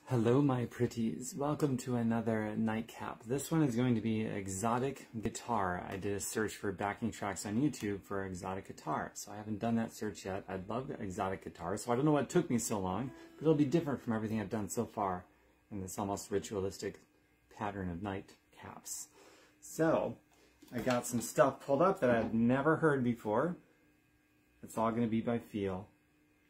Hello my pretties, welcome to another Nightcap. This one is going to be exotic guitar. I did a search for backing tracks on YouTube for exotic guitar, so I haven't done that search yet. I love exotic guitar, so I don't know what took me so long, but it'll be different from everything I've done so far in this almost ritualistic pattern of Nightcaps. So, I got some stuff pulled up that I've never heard before. It's all going to be by feel.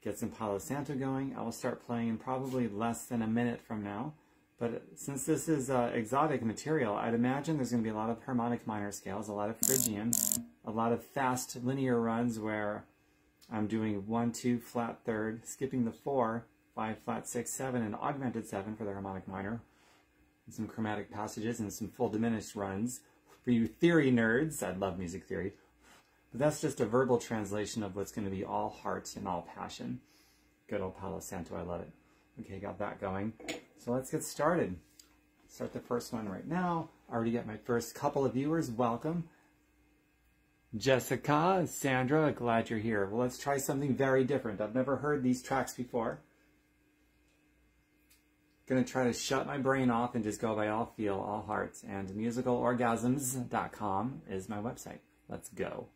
Get some Palo Santo going. I will start playing in probably less than a minute from now. But since this is exotic material, I'd imagine there's going to be a lot of harmonic minor scales, a lot of Phrygian, a lot of fast linear runs where I'm doing 1, 2, flat third, skipping the 4, 5, flat 6, 7, and augmented 7 for the harmonic minor, and some chromatic passages and some full diminished runs. For you theory nerds, I love music theory. But that's just a verbal translation of what's going to be all heart and all passion. Good old Palo Santo, I love it. Okay, got that going. So let's get started. Start the first one right now. I already got my first couple of viewers. Welcome. Jessica, Sandra, glad you're here. Well, let's try something very different. I've never heard these tracks before. Gonna try to shut my brain off and just go by all feel, all hearts. And musicalorgasms.com is my website. Let's go.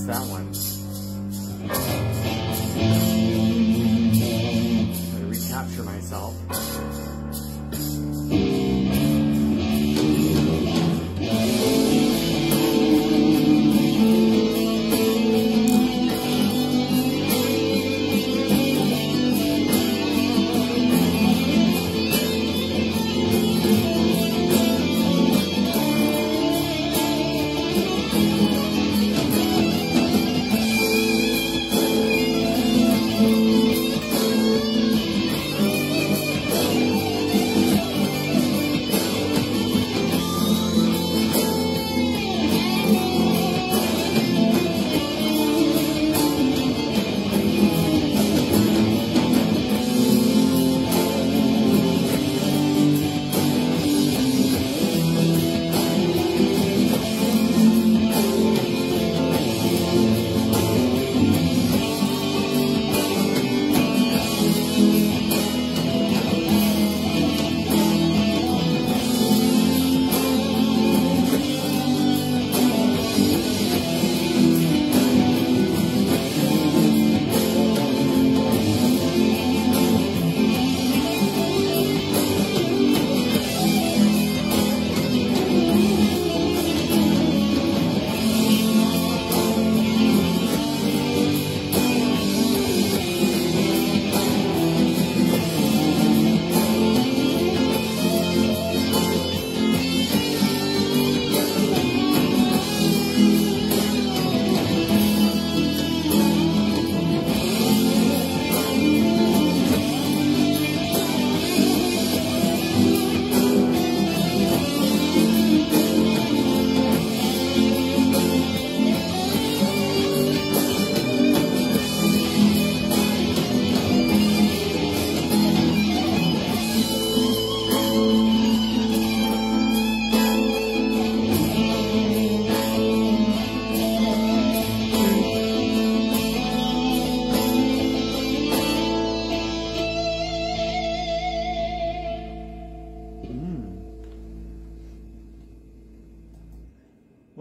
That one. Try to recapture myself.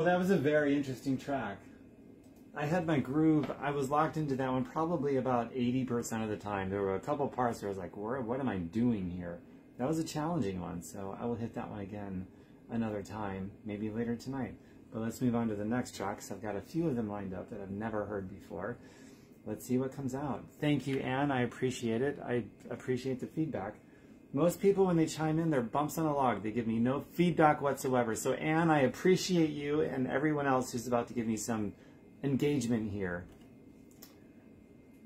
Well, that was a very interesting track. I had my groove, I was locked into that one probably about 80% of the time. There were a couple parts where I was like, what am I doing here? That was a challenging one, so I will hit that one again another time, maybe later tonight. But let's move on to the next track, because I've got a few of them lined up that I've never heard before. Let's see what comes out. Thank you, Anne. I appreciate it. I appreciate the feedback. Most people, when they chime in, they're bumps on a log. They give me no feedback whatsoever. So, Anne, I appreciate you and everyone else who's about to give me some engagement here.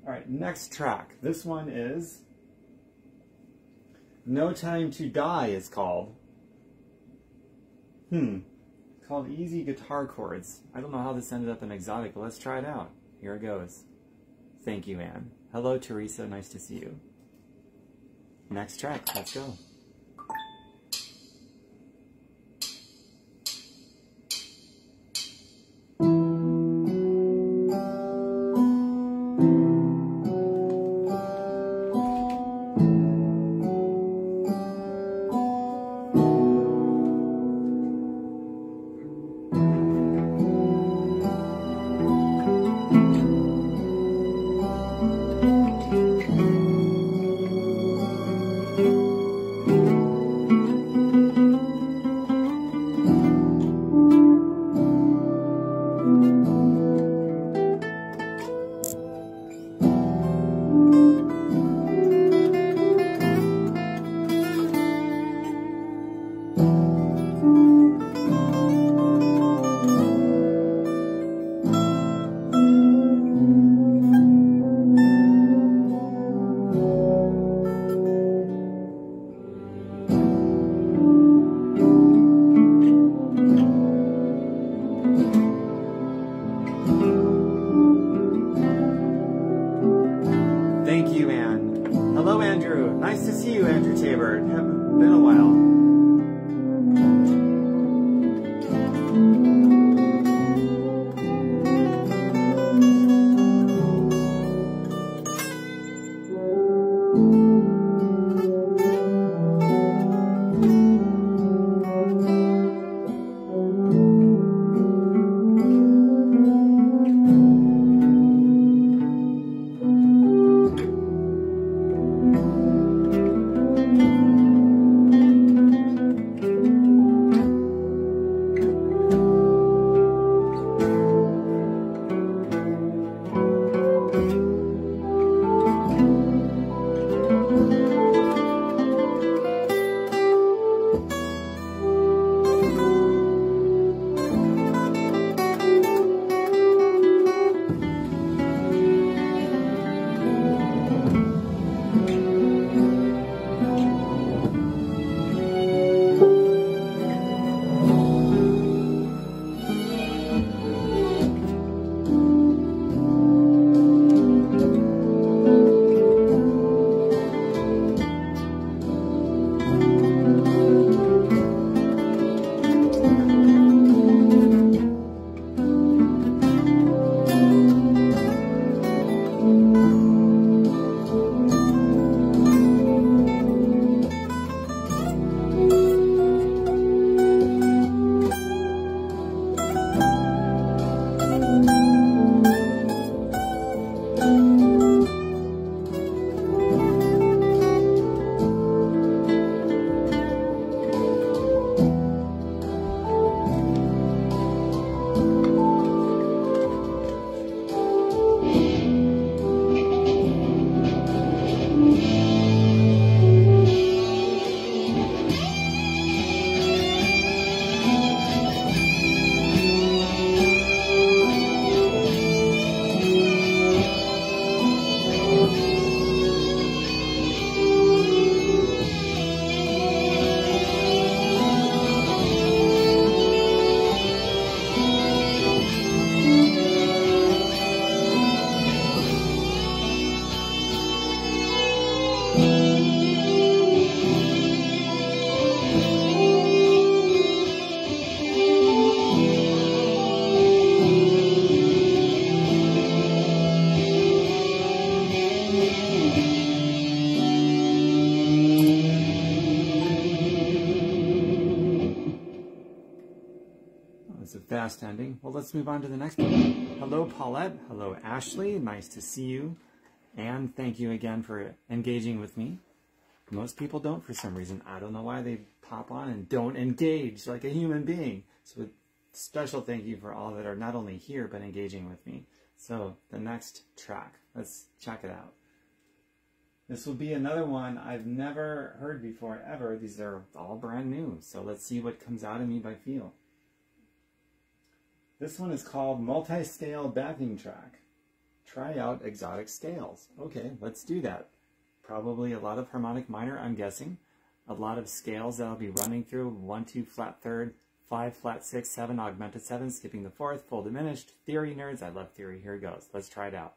All right, next track. This one is No Time to Die is called. It's called Easy Guitar Chords. I don't know how this ended up in Exotic, but let's try it out. Here it goes. Thank you, Anne. Hello, Teresa. Nice to see you. Next track. Let's go. fast ending. Well, let's move on to the next one. Hello, Paulette. Hello, Ashley. Nice to see you. And thank you again for engaging with me. Most people don't for some reason. I don't know why they pop on and don't engage like a human being. So a special thank you for all that are not only here, but engaging with me. So the next track, let's check it out. This will be another one I've never heard before, ever. These are all brand new. So let's see what comes out of me by feel. This one is called Multi-Scale Backing Track. Try out exotic scales. Okay, let's do that. Probably a lot of harmonic minor, I'm guessing. A lot of scales that I'll be running through. 1, 2, flat third, 5, flat 6, 7, augmented 7, skipping the 4th, full diminished. Theory nerds, I love theory. Here it goes. Let's try it out.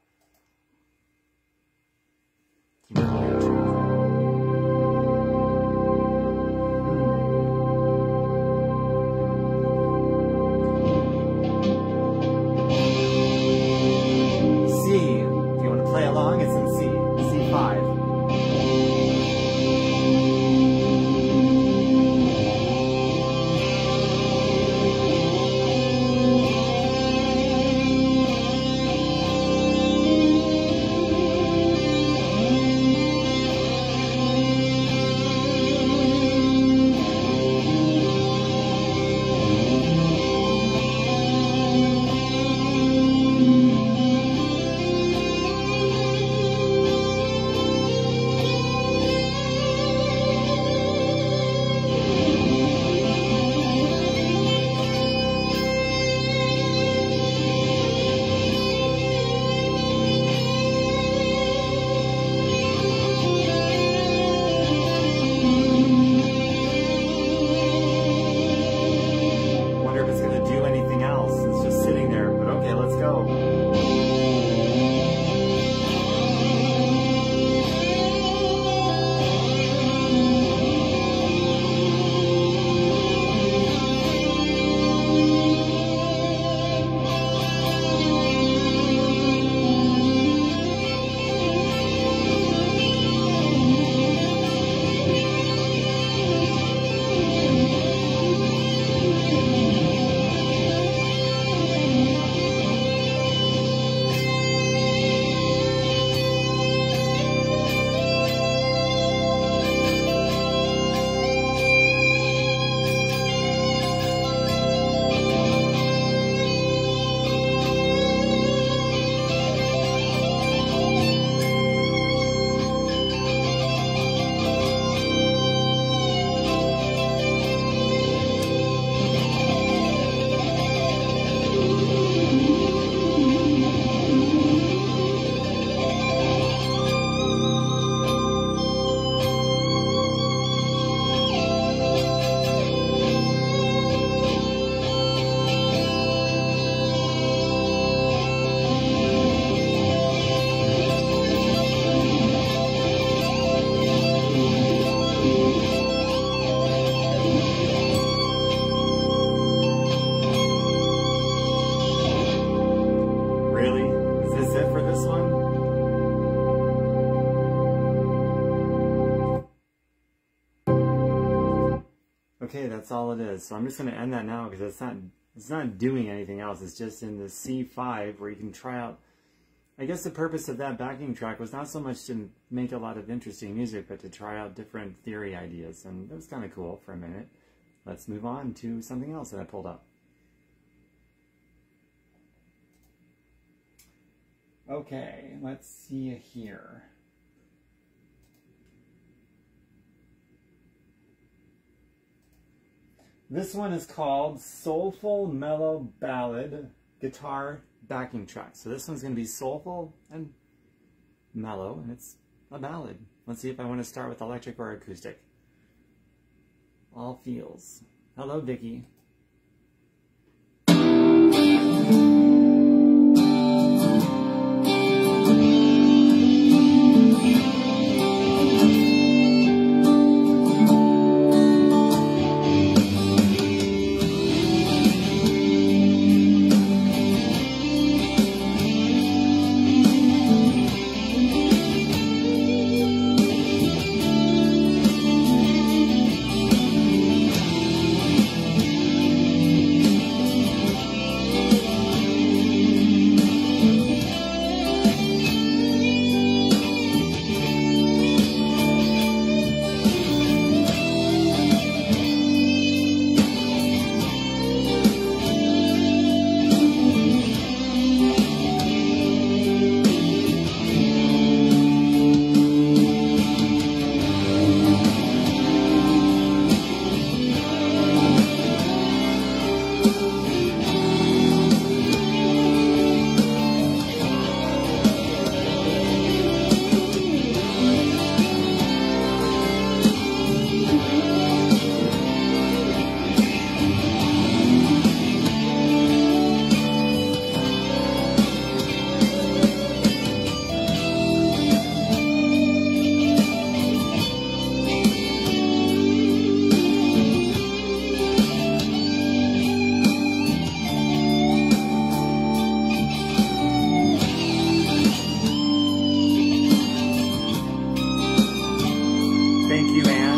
Okay, that's all it is. So I'm just going to end that now because it's not doing anything else. It's just in the C5 where you can try out. I guess the purpose of that backing track was not so much to make a lot of interesting music, but to try out different theory ideas. And it was kind of cool for a minute. Let's move on to something else that I pulled up. Okay, let's see here. This one is called Soulful Mellow Ballad Guitar Backing Track. So this one's going to be soulful and mellow, and it's a ballad. Let's see if I want to start with electric or acoustic. All feels. Hello, Vicky. Thank you, Anne.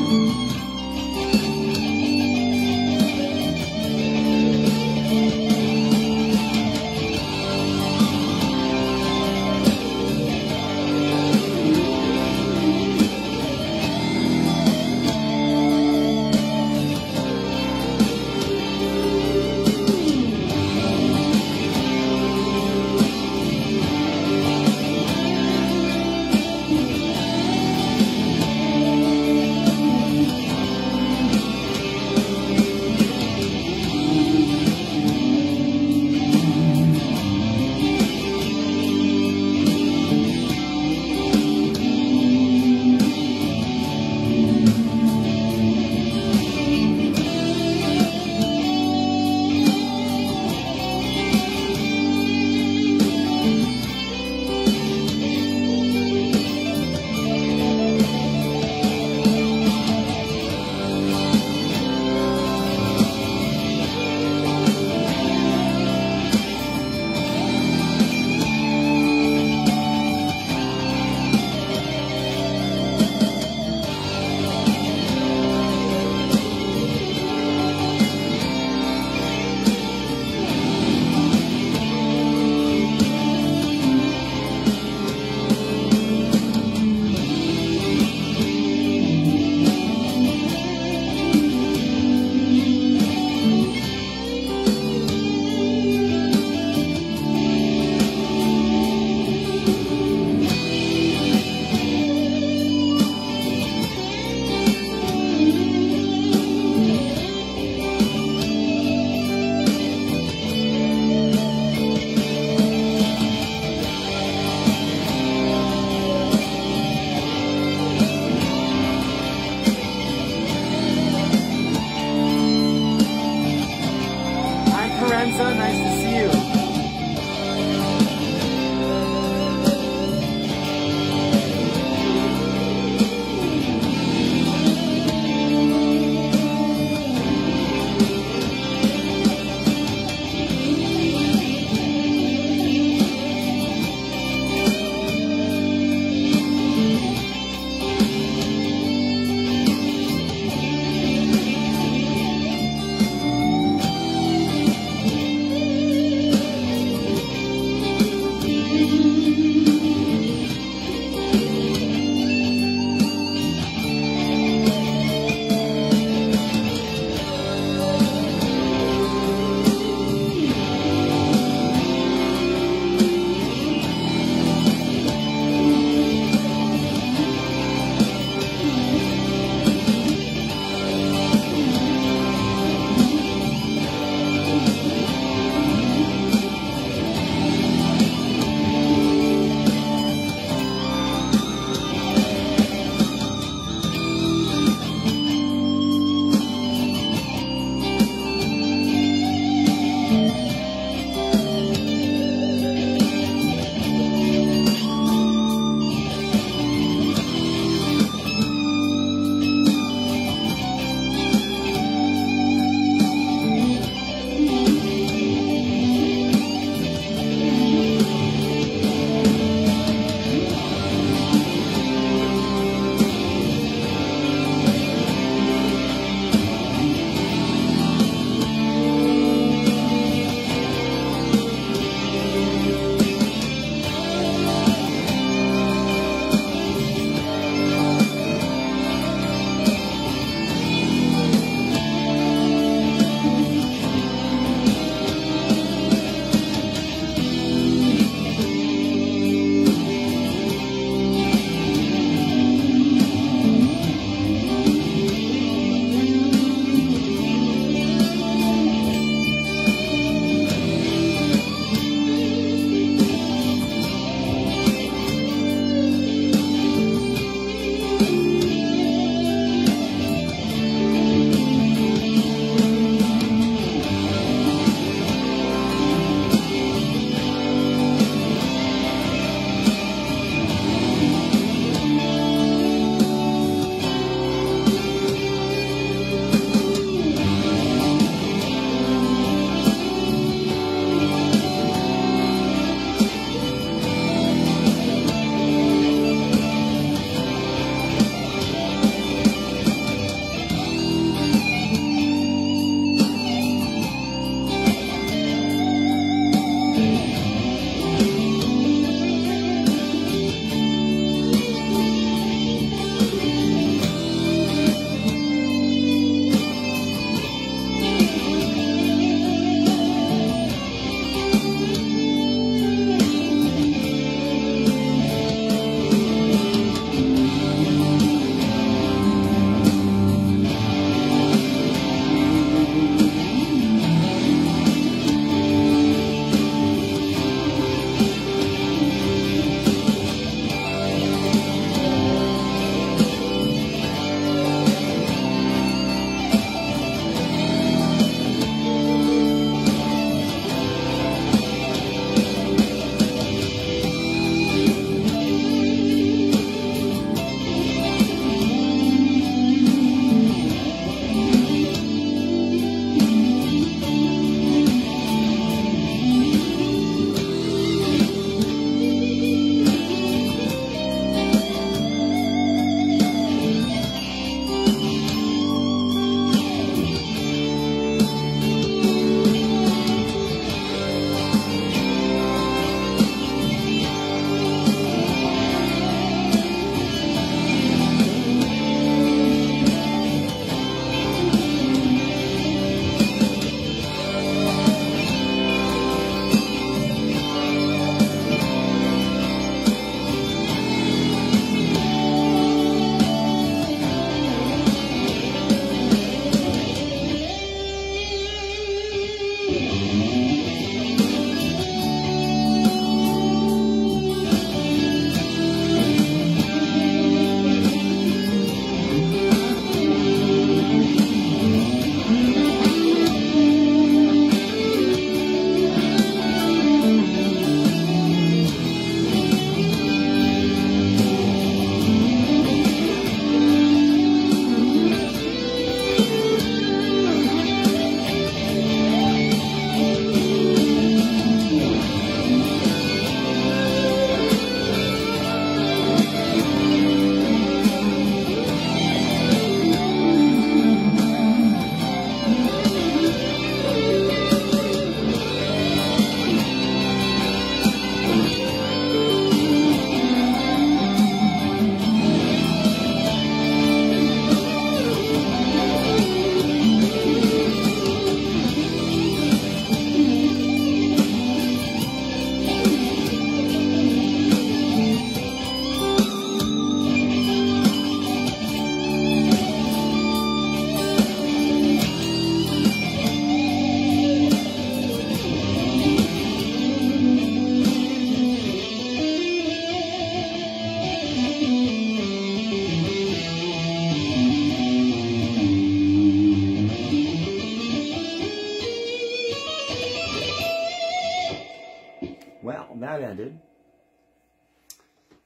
ended.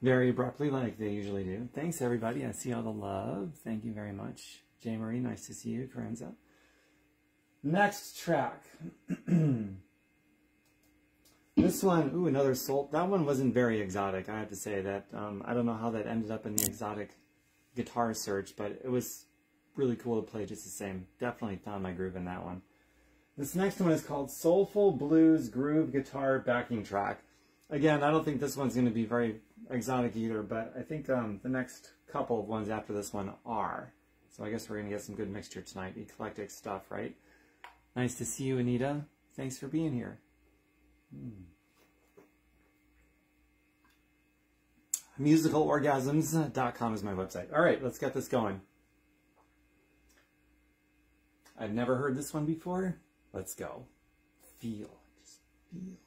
Very abruptly, like they usually do. Thanks, everybody. I see all the love. Thank you very much. J. Marie, nice to see you. Carenza. Next track. This one, ooh, another soul. That one wasn't very exotic, I have to say that. I don't know how that ended up in the exotic guitar search, but it was really cool to play just the same. Definitely found my groove in that one. This next one is called Soulful Blues Groove Guitar Backing Track. Again, I don't think this one's going to be very exotic either, but I think the next couple of ones after this one are. So I guess we're going to get some good mixture tonight. Eclectic stuff, right? Nice to see you, Anita. Thanks for being here. Musicalorgasms.com is my website. All right, let's get this going. I've never heard this one before. Let's go. Feel. Just feel.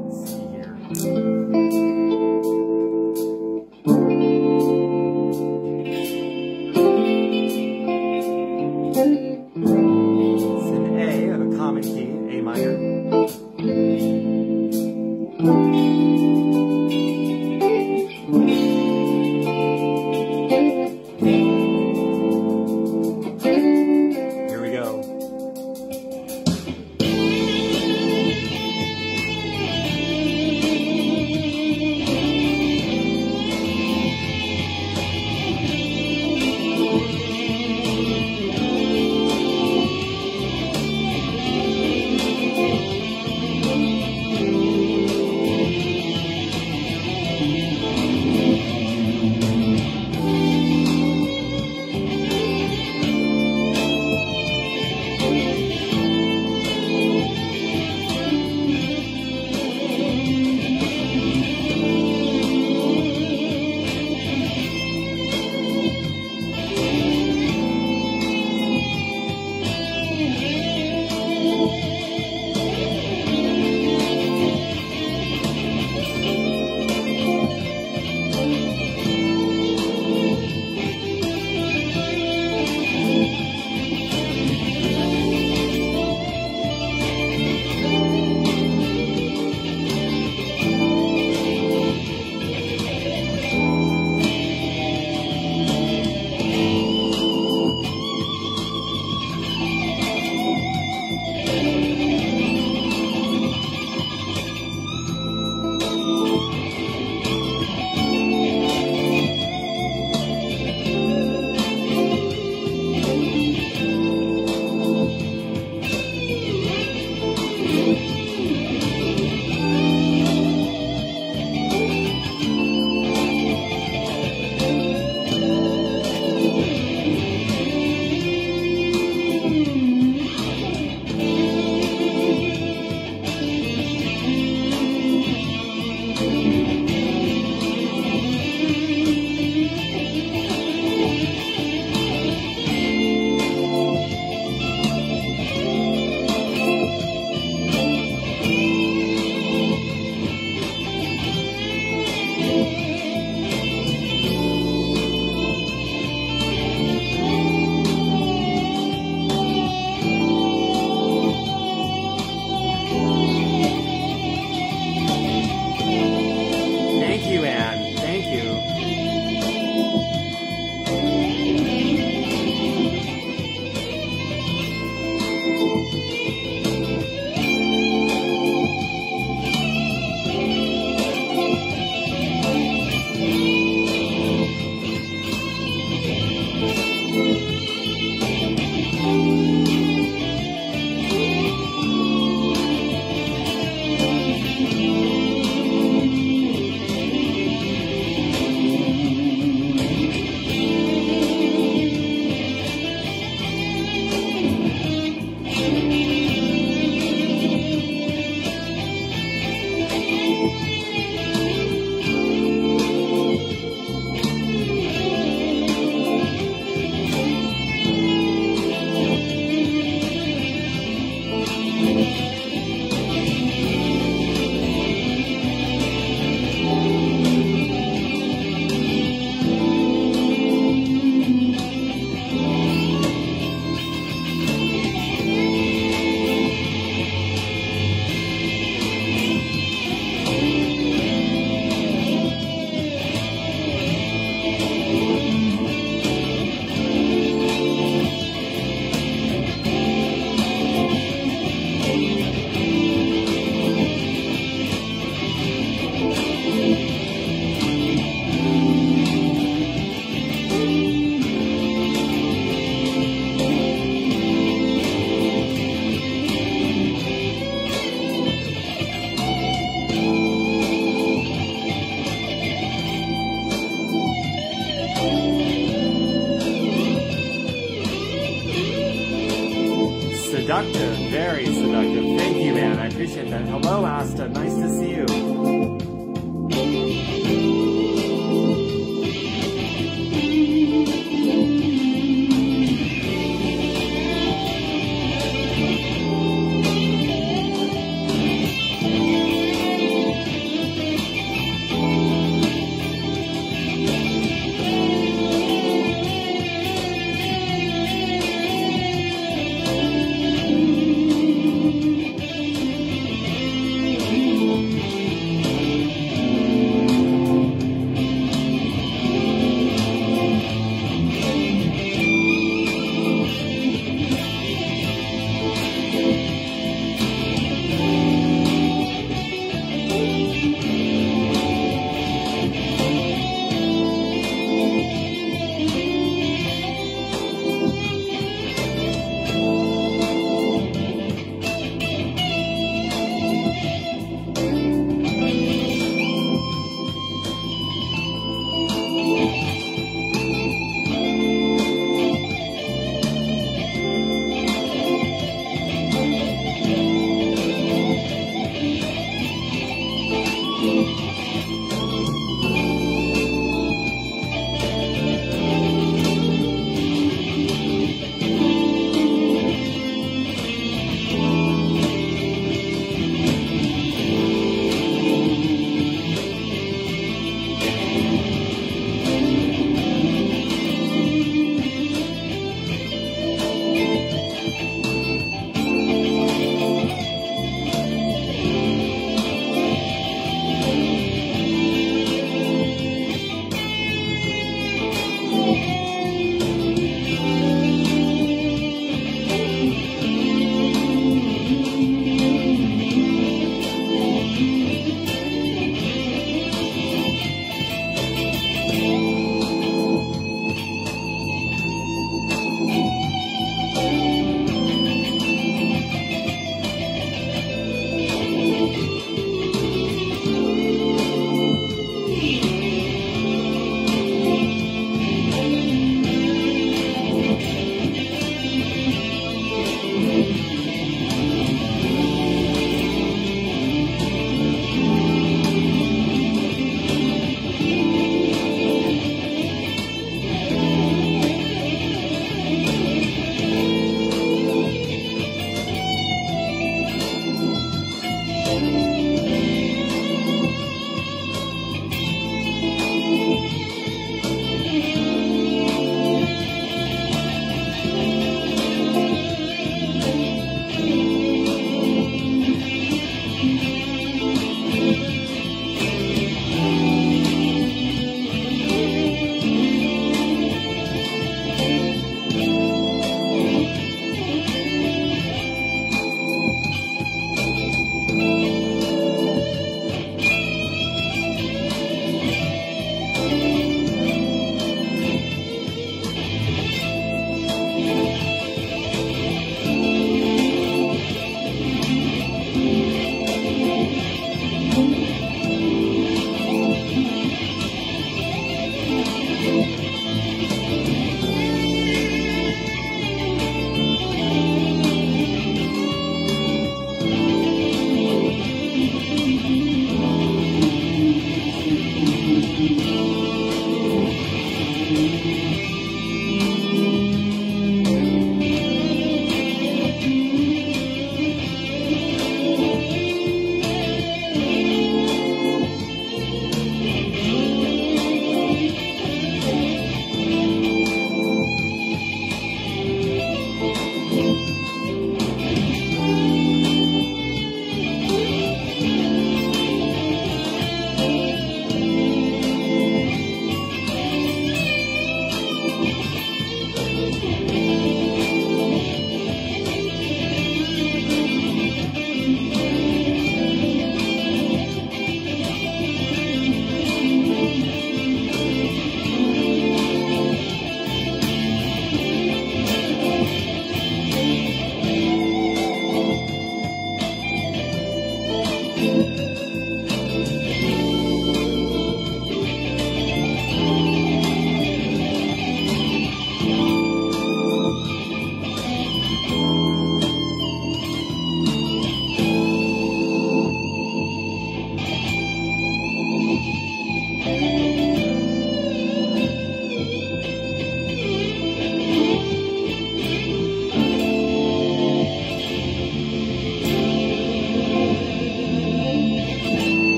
Let's see here. It's an A of a common key, A minor. appreciate that. Hello, Asta. Nice to see you.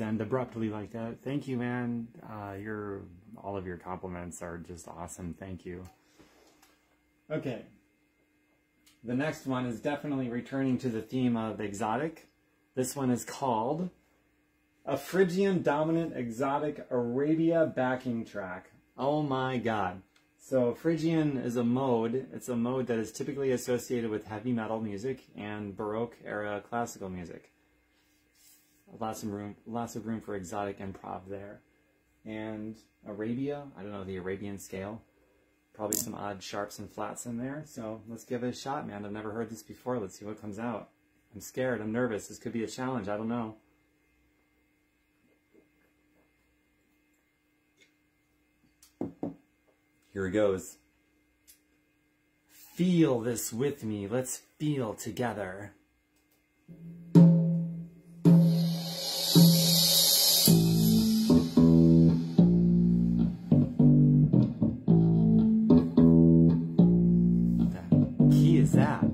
always end abruptly like that. Thank you, man. All of your compliments are just awesome. Thank you. Okay. The next one is definitely returning to the theme of exotic. This one is called A Phrygian Dominant Exotic Arabia Backing Track. Oh my God. So Phrygian is a mode. It's a mode that is typically associated with heavy metal music and Baroque era classical music. Lots of room for exotic improv there. And Arabia, I don't know the Arabian scale. Probably some odd sharps and flats in there. So let's give it a shot, man. I've never heard this before. Let's see what comes out. I'm scared. I'm nervous. This could be a challenge. I don't know. Here it goes. Feel this with me. Let's feel together. What the key is that?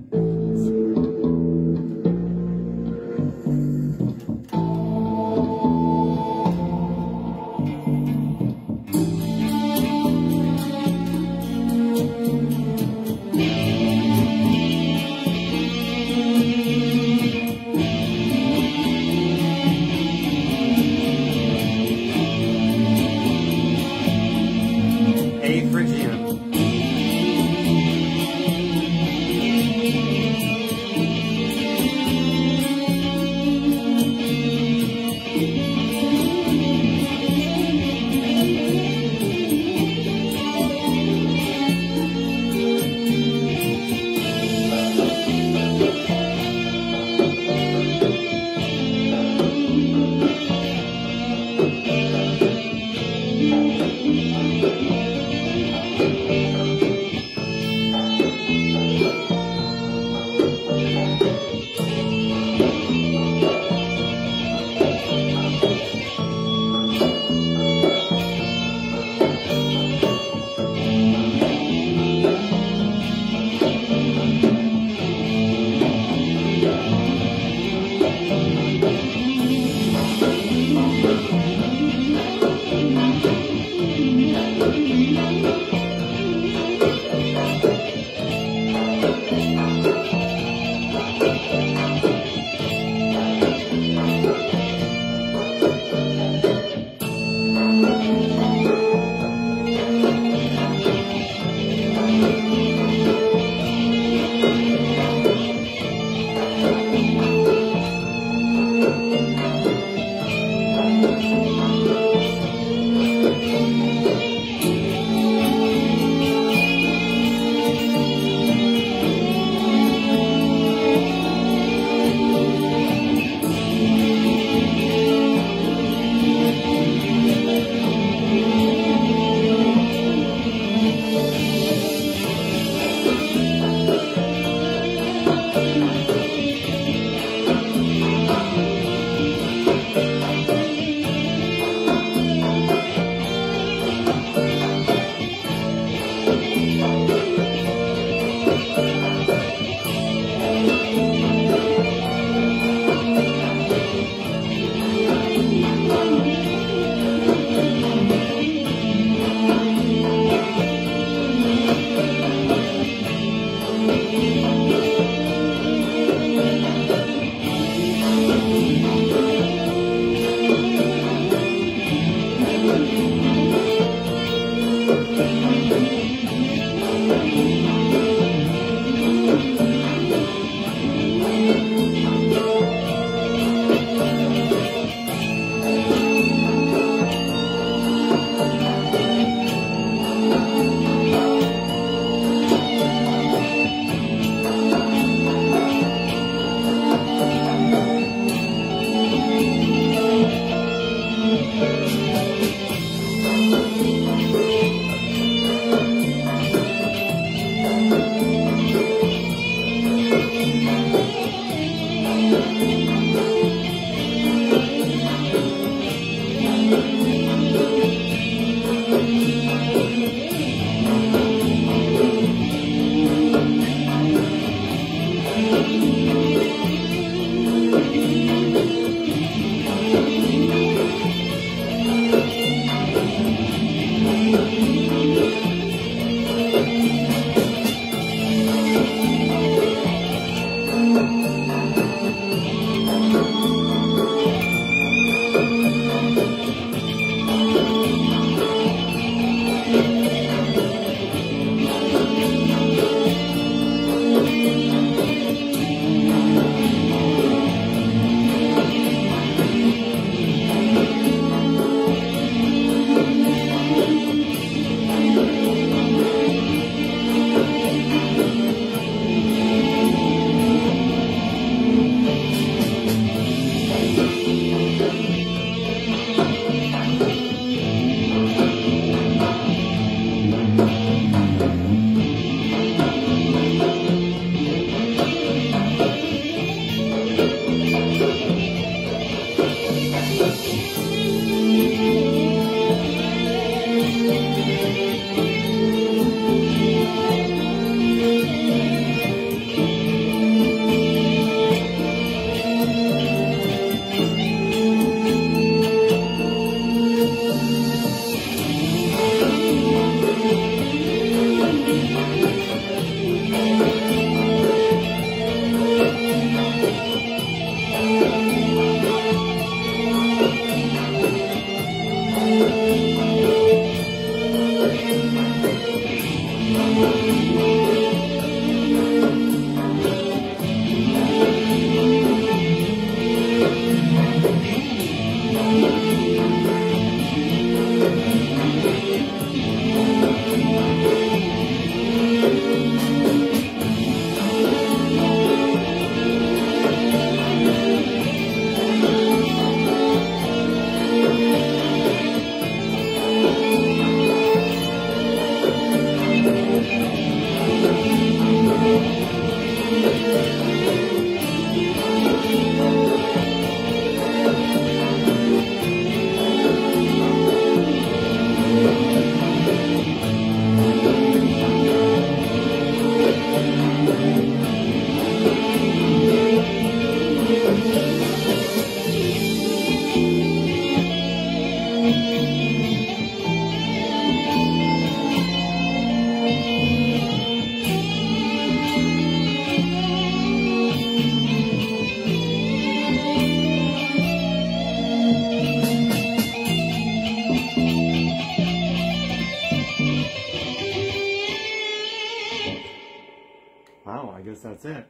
That's it.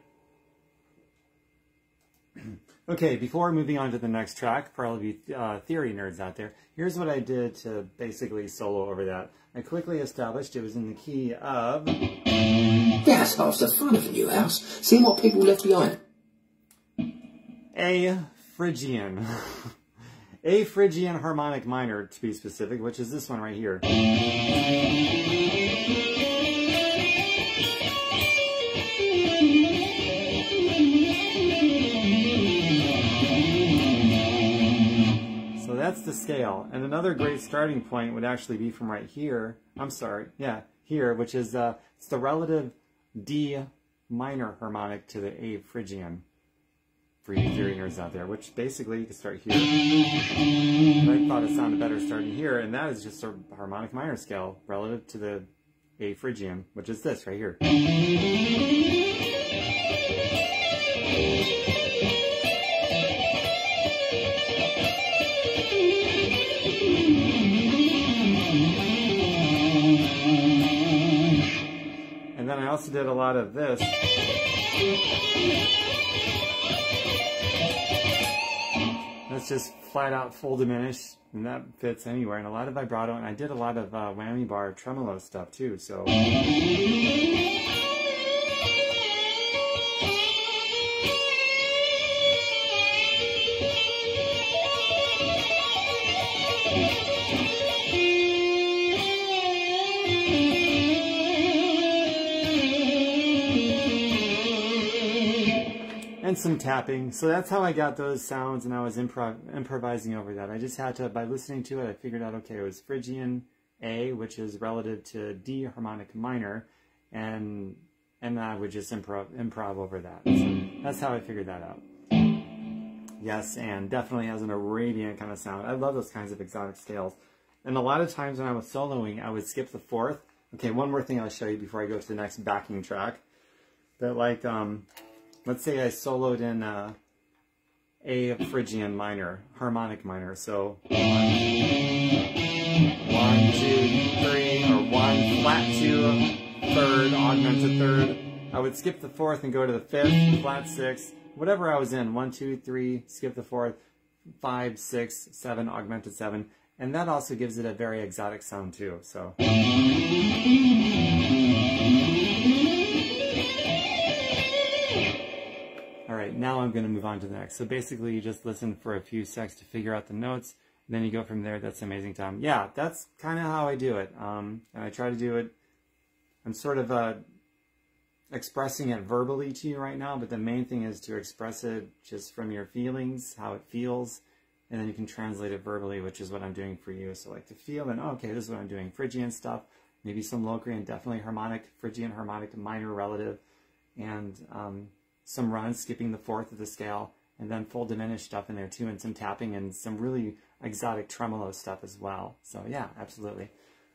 Okay, before moving on to the next track, probably theory nerds out there, here's what I did to basically solo over that. I quickly established it was in the key of... That's half the fun of a new house, seeing what people left behind. A Phrygian. A Phrygian harmonic minor, to be specific, which is this one right here. That's the scale. And another great starting point would actually be from right here. I'm sorry, yeah, here, which is it's the relative D minor harmonic to the A Phrygian for you theory nerds out there, which basically you can start here. And I thought it sounded better starting here, and that is just a harmonic minor scale relative to the A Phrygian, which is this right here. And then I also did a lot of this. That's just flat out full diminished, and that fits anywhere. And a lot of vibrato, and I did a lot of whammy bar tremolo stuff too, so. And some tapping. So that's how I got those sounds, and I was improvising over that. I just had to, by listening to it, I figured out, okay, it was Phrygian A, which is relative to D harmonic minor, and I would just improv over that. So that's how I figured that out. Yes, and definitely has an Arabian kind of sound. I love those kinds of exotic scales. And a lot of times when I was soloing, I would skip the fourth. Okay, one more thing I'll show you before I go to the next backing track. That like, let's say I soloed in A Phrygian minor, harmonic minor. So 1, 2, 3, or 1, flat 2, third, augmented third. I would skip the fourth and go to the fifth, flat 6, whatever I was in. 1, 2, 3, skip the fourth, 5, 6, 7, augmented 7. And that also gives it a very exotic sound too. So. Alright, now I'm going to move on to the next. So basically you just listen for a few seconds to figure out the notes, and then you go from there. That's amazing time. Yeah, that's kind of how I do it. And I try to do it, I'm sort of expressing it verbally to you right now, but the main thing is to express it just from your feelings, how it feels, and then you can translate it verbally, which is what I'm doing for you. So like to feel, and oh, okay, this is what I'm doing. Phrygian stuff, maybe some Locrian, definitely harmonic, Phrygian harmonic minor relative, and some runs, skipping the fourth of the scale, and then full diminished stuff in there too, and some tapping and some really exotic tremolo stuff as well. So yeah, absolutely.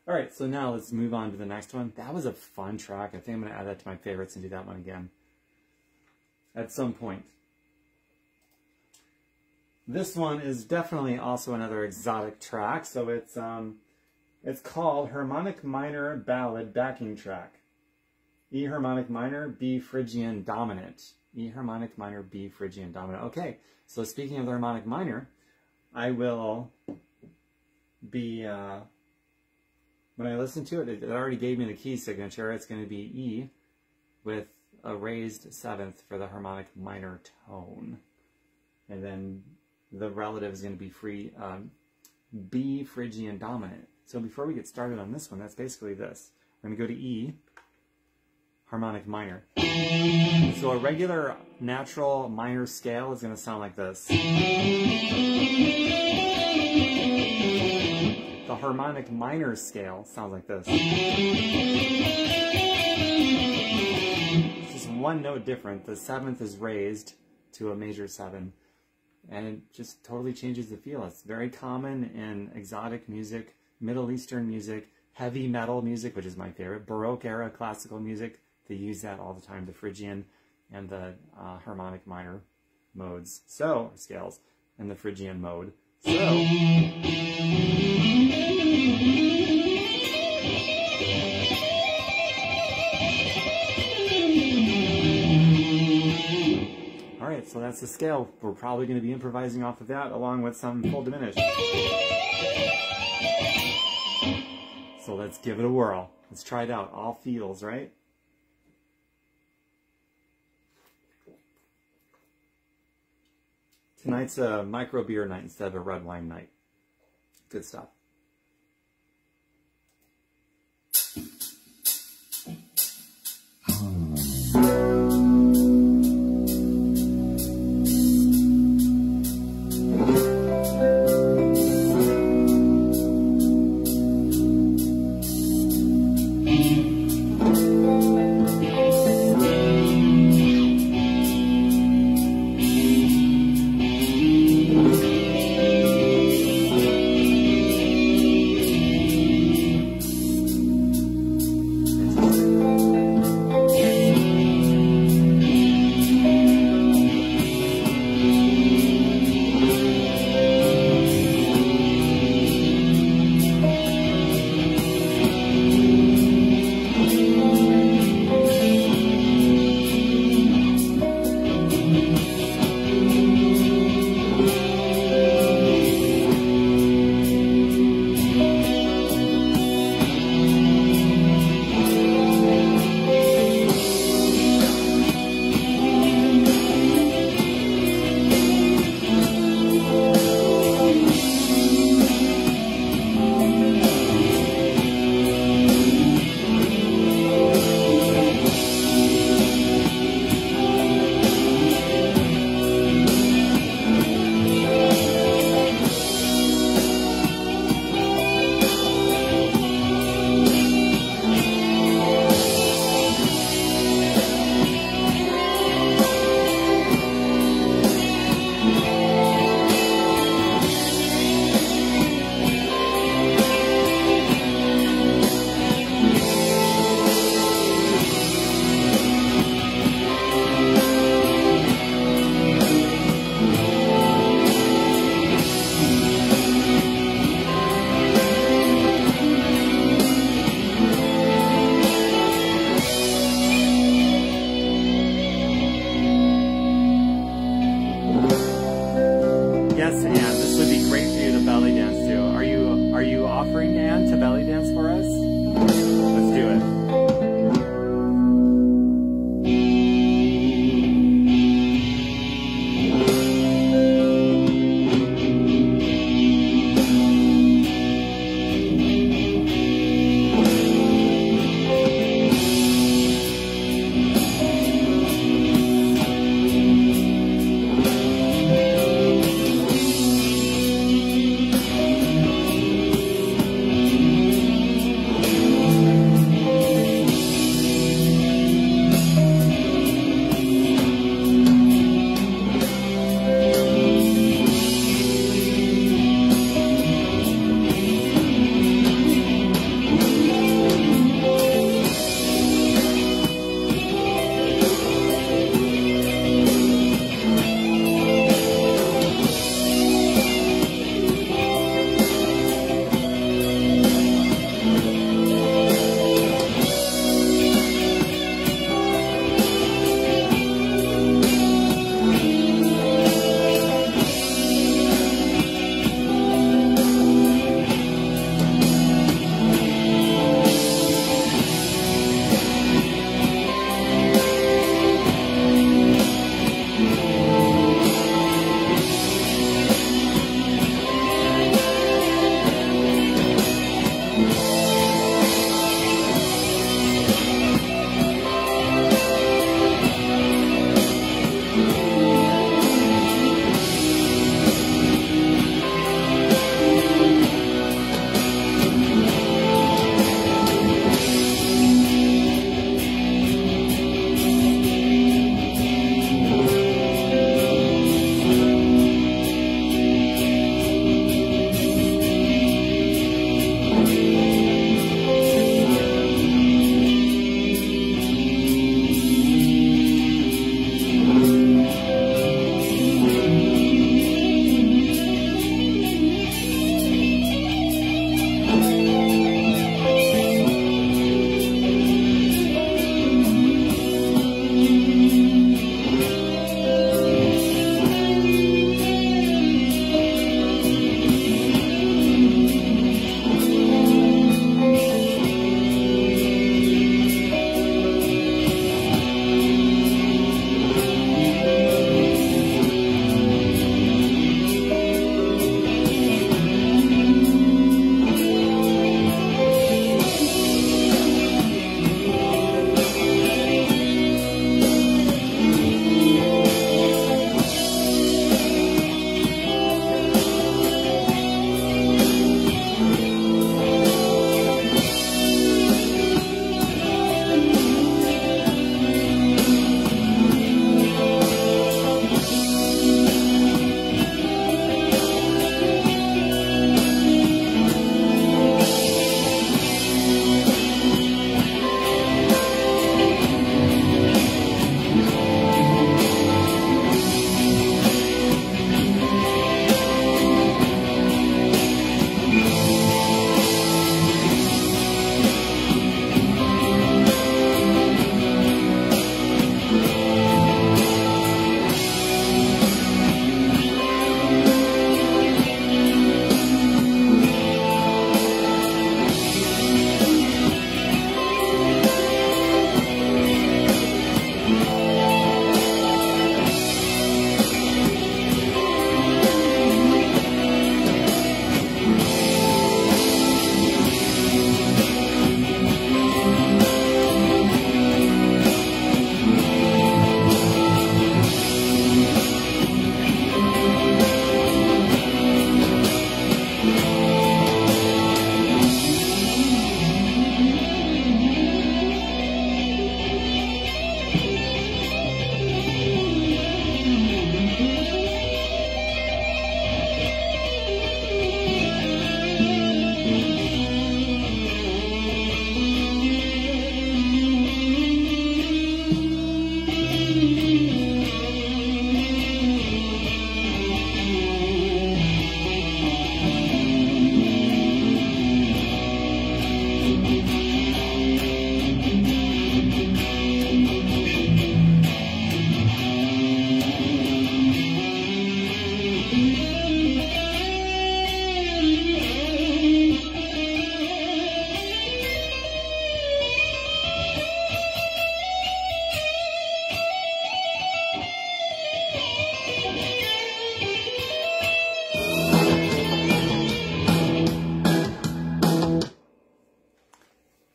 All right, so now let's move on to the next one. That was a fun track. I think I'm going to add that to my favorites and do that one again at some point. This one is definitely also another exotic track. So it's called Harmonic Minor Ballad Backing Track. E harmonic minor, B Phrygian dominant. E harmonic minor, B Phrygian dominant. Okay, so speaking of the harmonic minor, I will be, when I listen to it, it already gave me the key signature. It's going to be E with a raised seventh for the harmonic minor tone. And then the relative is going to be B Phrygian dominant. So before we get started on this one, that's basically this. We're going to go to E, harmonic minor. So a regular natural minor scale is going to sound like this. The harmonic minor scale sounds like this. It's just one note different. The seventh is raised to a major 7, and it just totally changes the feel. It's very common in exotic music, Middle Eastern music, heavy metal music, which is my favorite, Baroque era classical music. They use that all the time, the Phrygian and the harmonic minor modes, so scales, and the Phrygian mode. So, all right, so that's the scale. We're probably going to be improvising off of that along with some full diminished. So let's give it a whirl. Let's try it out. All feels, right? Tonight's a micro beer night instead of a red wine night. Good stuff.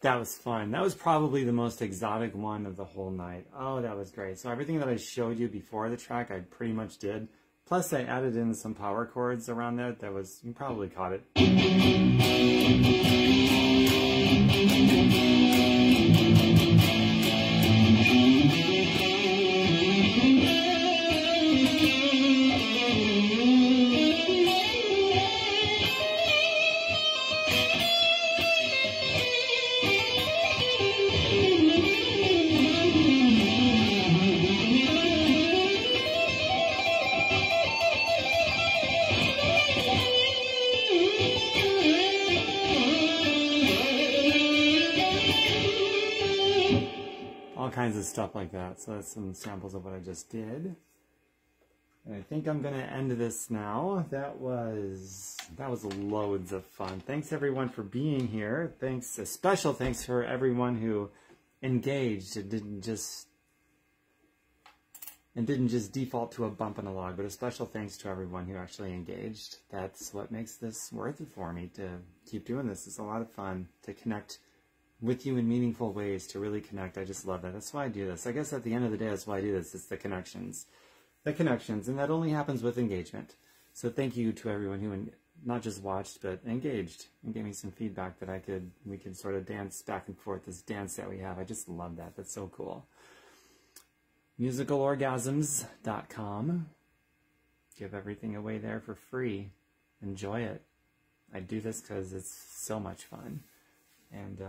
That was fun. That was probably the most exotic one of the whole night. Oh, that was great. So everything that I showed you before the track, I pretty much did. Plus, I added in some power chords around that. That was, you probably caught it. All kinds of stuff like that. So that's some samples of what I just did. And I think I'm going to end this now. That was loads of fun. Thanks everyone for being here. Thanks, a special thanks for everyone who engaged. It didn't just default to a bump in a log, but a special thanks to everyone who actually engaged. That's what makes this worth it for me to keep doing this. It's a lot of fun to connect with you in meaningful ways, to really connect. I just love that. That's why I do this. I guess at the end of the day, that's why I do this. It's the connections. The connections, and that only happens with engagement. So thank you to everyone who not just watched, but engaged and gave me some feedback that we could sort of dance back and forth, this dance that we have. I just love that. That's so cool. musicalorgasms.com. Give everything away there for free. Enjoy it. I do this because it's so much fun. And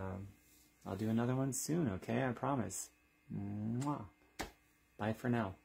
I'll do another one soon, okay? I promise. Mwah. Bye for now.